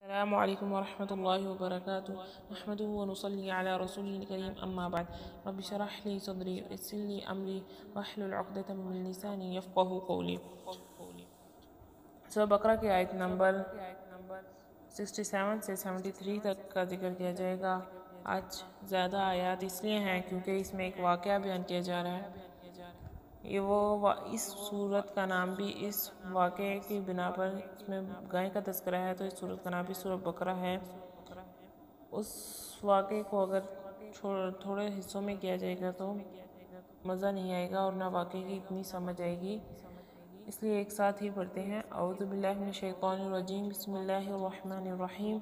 السلام علیکم ورحمۃ اللہ وبرکاتہ نحمدہ ونصلی علی رسول الکریم اما بعد رب اشرح لی صدری ویسر لی امری واحلل عقدۃ من لسانی یفقہوا قولی۔ سورہ بقرہ کی آیت نمبر 67 سے 73 تک کا ذکر کیا جائے گا۔ آج زیادہ آیات اس لیے ہیں کیونکہ اس میں ایک واقعہ بیان کیا جا رہا ہے۔ اس سورت کا نام بھی اس واقعے کی بنا پر اس میں گائے کا تذکرہ ہے، تو اس سورت کا نام بھی سورۃ بقرہ ہے۔ اس واقعے کو اگر تھوڑے حصوں میں کیا جائے گا تو مزہ نہیں آئے گا اور نہ واقعے کی اتنی سمجھ آئے گی، اس لیے ایک ساتھ ہی پڑھتے ہیں۔ اعوذ باللہ من الشیطان الرجیم، بسم اللہ الرحمن الرحیم۔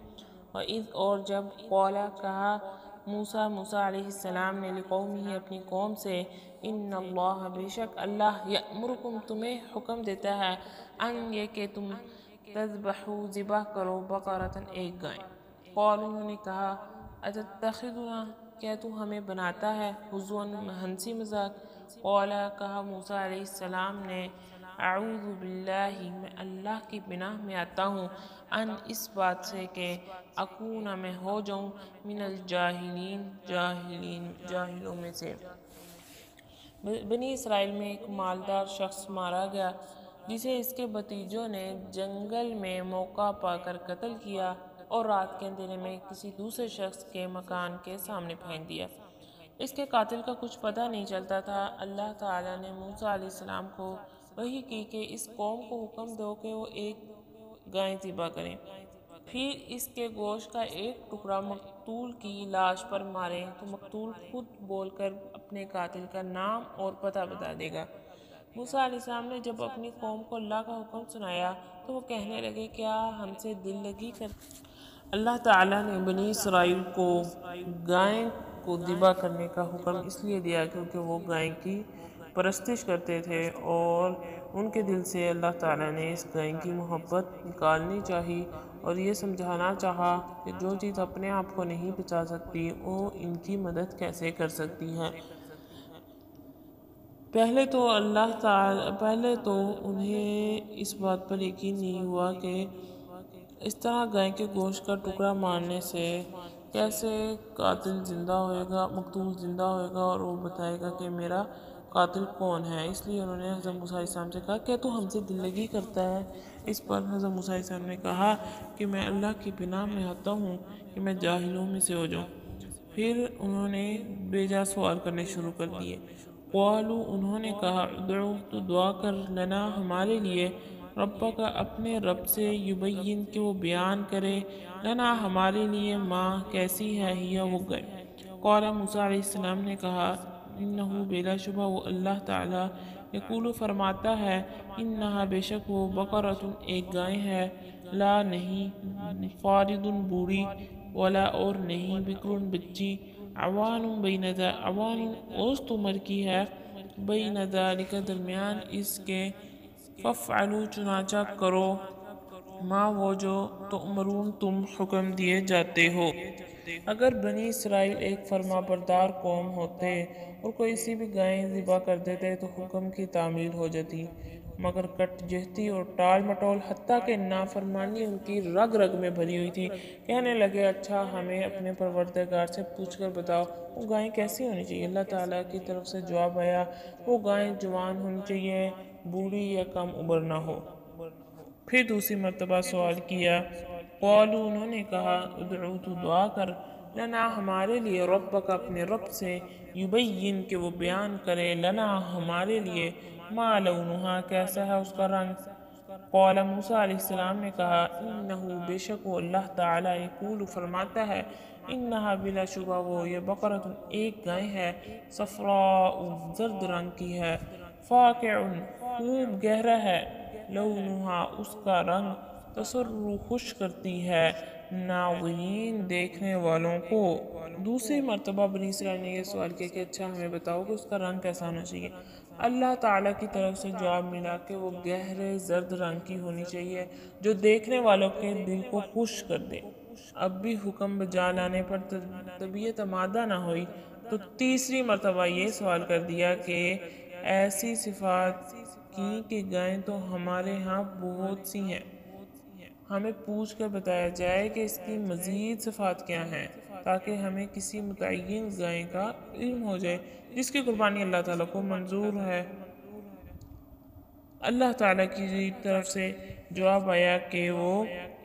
وَإِذْ اور جب قَالَ کہا موسیٰ علیہ السلام نے لقومہ اپنی قوم سے، ان اللہ بے شک اللہ یأمرکم تمہیں حکم دیتا ہے، ان یہ کہ تم تذبحوا ذبح کرو بقرۃ ایک گائے۔ قالوا انہوں نے کہا اتتخذنا کیا تو ہمیں بناتا ہے ہزواً ہنسی مذاق۔ قال کہا موسیٰ علیہ السلام نے اعوذ باللہ میں اللہ کی پناہ میں آتا ہوں، ان اس بات سے کہ اکون میں ہو جاؤں من الجاہلین جاہلوں میں سے۔ بنی اسرائیل میں ایک مالدار شخص مارا گیا جسے اس کے بھتیجوں نے جنگل میں موقع پا کر قتل کیا اور رات کے اندھیرے میں کسی دوسرے شخص کے مکان کے سامنے پھینک دیا۔ اس کے قاتل کا کچھ پتہ نہیں چلتا تھا۔ اللہ تعالیٰ نے موسیٰ علیہ السلام کو وحی کی کہ اس قوم کو حکم دو کہ وہ ایک گائے ذبح کریں، پھر اس کے گوشت کا ایک ٹکڑا مقتول کی لاش پر ماریں تو مقتول خود بول کر اپنے قاتل کا نام اور پتہ بتا دے گا۔ موسیٰ علیہ السلام نے جب اپنی قوم کو اللہ کا حکم سنایا تو وہ کہنے لگے کیا ہم سے دل لگی کرتے ہیں؟ اللہ تعالیٰ نے بنی اسرائیل کو گائے کو ذبح کرنے کا حکم اس لیے دیا کیونکہ وہ گائے کی پرستش کرتے تھے اور ان کے دل سے اللہ تعالیٰ نے اس گائے کی محبت نکالنی چاہی اور یہ سمجھانا چاہا کہ جو چیز اپنے آپ کو نہیں بچا سکتی وہ ان کی مدد کیسے کر سکتی ہے۔ پہلے تو انہیں اس بات پر یقین نہیں ہوا کہ اس طرح گائے کے گوشت کا ٹکڑا مارنے سے کیسے قاتل زندہ ہوئے گا، مقتول زندہ ہوئے گا اور وہ بتائے گا کہ میرا قاتل کون ہے۔ اس لیے انہوں نے حضرت موسیٰ علیہ السلام سے کہا کیا تو ہم سے دل لگی کرتا ہے؟ اس پر حضرت موسیٰ علیہ السلام نے کہا کہ میں اللہ کی پناہ میں آتا ہوں کہ میں جاہلوں میں سے ہو جاؤں۔ پھر انہوں نے بے جا سوال کرنے شروع کر دیے۔ قالوا انہوں نے کہا ادعو تو دعا کر لنا ہمارے لیے ربک اپنے رب سے یبین کہ وہ بیان کرے لنا ہمارے لیے ماں کیسی ہے ہی وہ گئے۔ قال موسیٰ علیہ السلام نے کہا انہو بلا شبہ وہ اللہ تعالیٰ یقول فرماتا ہے انہا بے شک وہ بقرۃ ایک گائے ہے، لا نہیں فارض بوڑھی، ولا اور نہیں بکر بچی، عوان اوسط عمر کی ہے، بین ذالک درمیان اس کے، فافعلوا چنانچہ کرو ما وہ جو تؤمرون تم حکم دیے جاتے ہو۔ اگر بنی اسرائیل ایک فرما بردار قوم ہوتے اور کوئی سی بھی گائیں ذبح کر دیتے تو حکم کی تعمیل ہو جاتی، مگر کٹ جہتی اور ٹال مٹول حتیٰ کہ نافرمانی ان کی رگ رگ میں بھری ہوئی تھی۔ کہنے لگے اچھا ہمیں اپنے پروردگار سے پوچھ کر بتاؤ وہ گائیں کیسی ہونی چاہیے۔ اللہ تعالیٰ کی طرف سے جواب آیا وہ گائیں جوان ہونی چاہیے، بوڑھی یا کم عمر نہ ہو۔ پھر دوسری مرتبہ سوال کیا۔ قالوا انہوں نے کہا ادعو تو دعا کر لنا ہمارے لیے ربک اپنے رب سے یبین کہ وہ بیان کرے لنا ہمارے لیے ما لونہا کیسا ہے اس کا رنگ۔ قال موسیٰ علیہ السلام نے کہا انہو بے شک وہ اللہ تعالیٰ یقول فرماتا ہے انہا بلا شبہ وہ یہ بقرۃ ایک گائے ہے، صفراء زرد رنگ کی ہے، فاقع خوب گہرا ہے، لونہا اس کا رنگ، تسر خوش کرتی ہے ناظرین دیکھنے والوں کو۔ دوسری مرتبہ بنی اسرائیل نے یہ سوال کیا کہ اچھا ہمیں بتاؤ کہ اس کا رنگ کیسا ہونا چاہیے۔ اللہ تعالیٰ کی طرف سے جواب ملا کہ وہ گہرے زرد رنگ کی ہونی چاہیے جو دیکھنے والوں کے دل کو خوش کر دے۔ اب بھی حکم بجا لانے پر طبیعت آمادہ نہ ہوئی تو تیسری مرتبہ یہ سوال کر دیا کہ ایسی صفات کی کہ گائیں تو ہمارے ہاں بہت سی ہیں، ہمیں پوچھ کر بتایا جائے کہ اس کی مزید صفات کیا ہیں، تاکہ ہمیں کسی متعین گائے کا علم ہو جائے جس کی قربانی اللہ تعالیٰ کو منظور ہے۔ اللہ تعالیٰ کی طرف سے جواب آیا کہ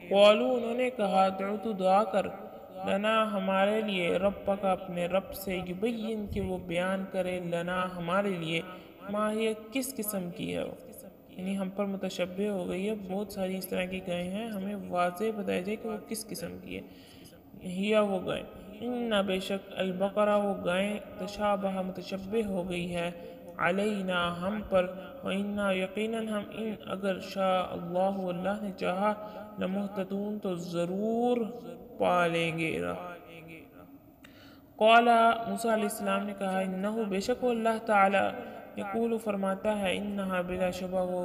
قالو انہوں نے کہا تو دعا کر لنا ہمارے لیے رب کا اپنے رب سے یبین کہ وہ بیان کرے لنا ہمارے لیے ماہیہ کس قسم کی ہے، یعنی ہم پر متشبہ ہو گئی ہے، بہت ساری اس طرح کی گائے ہیں، ہمیں واضح بتایا جائے کہ وہ کس قسم کی ہے۔ ہیا وہ گائے ان بے شک البقرہ وہ گائیں تشابہ متشبہ ہو گئی ہے علینا ہم پر، وَإِنَّا یقیناً ہم ان اگر شاء اللہ اللہ نے چاہا لمہتدون تو ضرور پالیں گے۔ قال موسیٰ علیہ السلام نے کہا انہو بے شک وہ اللہ تعالی یقول فرماتا ہے انہا بلا شبہ وہ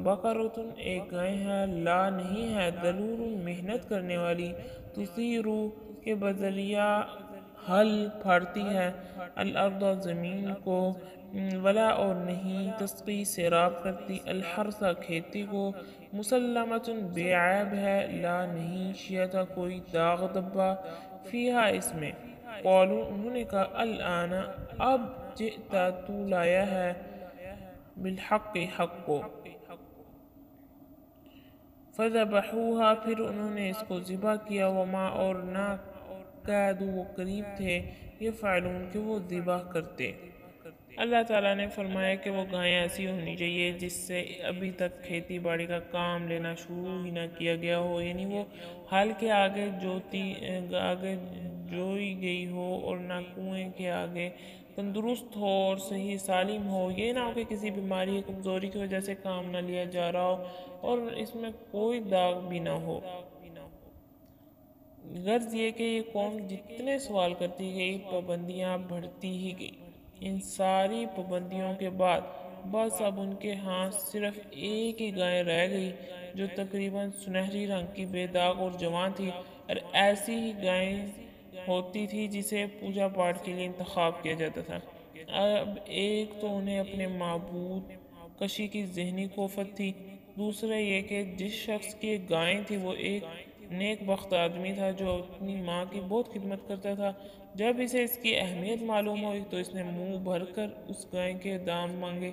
بقرۃ ایک گائے ہے لا نہیں ہے دلول محنت کرنے والی تثیرو کے بذریعہ حل پھاڑتی ہے الارض زمین کو ولا اور نہیں تسقی سیراب کرتی الحرث کھیتی کو مسلمۃ بے عیب ہے لا نہیں شیعہ کوئی داغ دبا فیہا اس میں قالو انہوں نے کہا الآن اب جئتا تو لایا ہے بالحق حق کو فذبحوها پھر انہوں نے اس کو ذبح کیا وما اور نہ کادو وہ قریب تھے یفعلون کہ وہ ذبح کرتے۔ اللہ تعالیٰ نے فرمایا کہ وہ گائیں ایسی ہونی چاہیے جس سے ابھی تک کھیتی باڑی کا کام لینا شروع ہی نہ کیا گیا ہو، یعنی وہ ہل کے آگے جوئی گئی ہو اور نہ کنویں کے آگے تندرست ہو اور صحیح سالم ہو، یہ نہ ہو کہ کسی بیماری یا کمزوری کی وجہ سے کام نہ لیا جا رہا ہو اور اس میں کوئی داغ بھی نہ ہو۔ غرض یہ کہ یہ قوم جتنے سوال کرتی گئی پابندیاں بڑھتی ہی گئی، ان ساری پابندیوں کے بعد بس اب ان کے ہاں صرف ایک ہی گائے رہ گئی جو تقریباً سنہری رنگ کی بے داغ اور جوان تھی، اور ایسی ہی گائیں ہوتی تھی جسے پوجا پاٹ کے لیے انتخاب کیا جاتا تھا۔ اب ایک تو انہیں اپنے معبود کشی کی ذہنی کوفت تھی، دوسرا یہ کہ جس شخص کی گائیں تھی وہ ایک نیک بخت آدمی تھا جو اپنی ماں کی بہت خدمت کرتا تھا۔ جب اسے اس کی اہمیت معلوم ہوئی تو اس نے منہ بھر کر اس گائے کے دام مانگے۔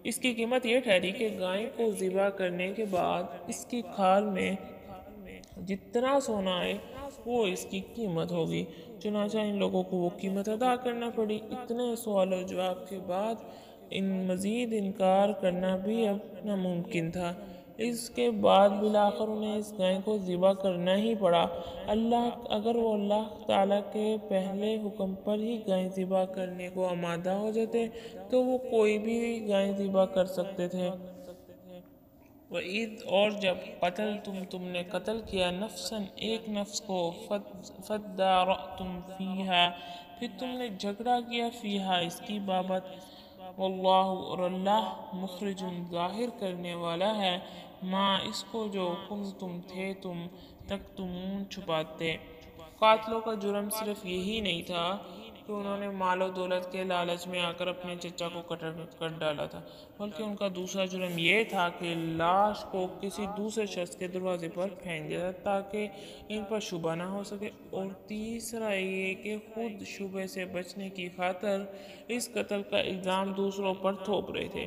اس کی قیمت یہ ٹھہری کہ گائے کو ذبح کرنے کے بعد اس کی کھال میں جتنا سونا آئے وہ اس کی قیمت ہوگی، چنانچہ ان لوگوں کو وہ قیمت ادا کرنا پڑی۔ اتنے سوال و جواب کے بعد مزید انکار کرنا بھی اب ناممکن تھا۔ اس کے بعد بالآخر انہیں اس گائے کو ذبح کرنا ہی پڑا۔ اگر وہ اللہ تعالیٰ کے پہلے حکم پر ہی گائے ذبح کرنے کو آمادہ ہو جاتے تو وہ کوئی بھی گائے ذبح کر سکتے تھے۔ وَإِذْ اور جب تم نے قتل کیا نفساً ایک نفس کو فَادَّارَأْتُمْ فِيهَا پھر تم نے جھگڑا کیا فیہا اس کی بابت واللہ اور اللہ مخرج ظاہر کرنے والا ہے ما اس کو جو تم تھے تکتمون چھپاتے۔ قاتلوں کا جرم صرف یہی نہیں تھا کہ انہوں نے مال و دولت کے لالچ میں آ کر اپنے چچا کو کٹ ڈالا تھا، بلکہ ان کا دوسرا جرم یہ تھا کہ لاش کو کسی دوسرے شخص کے دروازے پر پھینک دیا تاکہ ان پر شبہ نہ ہو سکے، اور تیسرا یہ کہ خود شبہ سے بچنے کی خاطر اس قتل کا الزام دوسروں پر تھوپ رہے تھے۔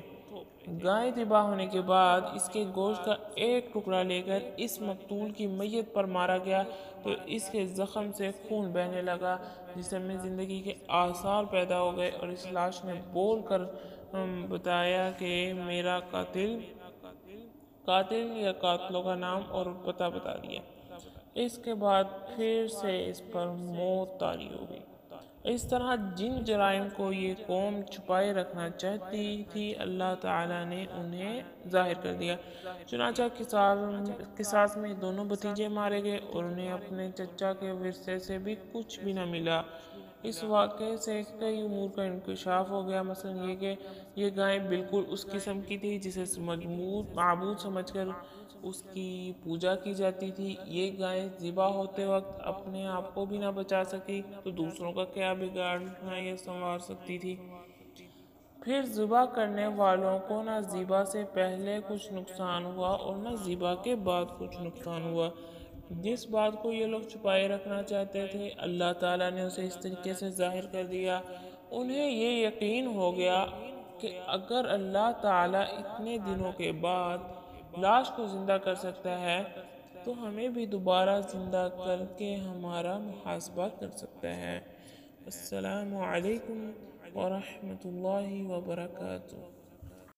گائے ذبح ہونے کے بعد اس کے گوشت کا ایک ٹکڑا لے کر اس مقتول کی میت پر مارا گیا تو اس کے زخم سے خون بہنے لگا، جسم میں زندگی کے آثار پیدا ہو گئے، اور اس لاش نے بول کر بتایا کہ میرا قاتل یا قاتلوں کا نام اور پتہ بتا دیا۔ اس کے بعد پھر سے اس پر موت طاری ہو گئی۔ اس طرح جن جرائم کو یہ قوم چھپائے رکھنا چاہتی تھی اللہ تعالیٰ نے انہیں ظاہر کر دیا، چنانچہ قصاص میں دونوں بھتیجے مارے گئے اور انہیں اپنے چچا کے ورثے سے بھی کچھ بھی نہ ملا۔ اس واقعے سے کئی امور کا انکشاف ہو گیا، مثلا یہ کہ یہ گائیں بالکل اس قسم کی تھی جسے معبود سمجھ کر اس کی پوجا کی جاتی تھی۔ یہ گائیں ذبح ہوتے وقت اپنے آپ کو بھی نہ بچا سکی تو دوسروں کا کیا بگاڑنا یا سنوار سکتی تھی۔ پھر ذبح کرنے والوں کو نہ ذبح سے پہلے کچھ نقصان ہوا اور نہ ذبح کے بعد کچھ نقصان ہوا۔ جس بات کو یہ لوگ چھپائے رکھنا چاہتے تھے اللہ تعالیٰ نے اسے اس طریقے سے ظاہر کر دیا۔ انہیں یہ یقین ہو گیا کہ اگر اللہ تعالیٰ اتنے دنوں کے بعد لاش کو زندہ کر سکتا ہے تو ہمیں بھی دوبارہ زندہ کر کے ہمارا محاسبہ کر سکتا ہے۔ السلام علیکم ورحمۃ اللہ وبرکاتہ۔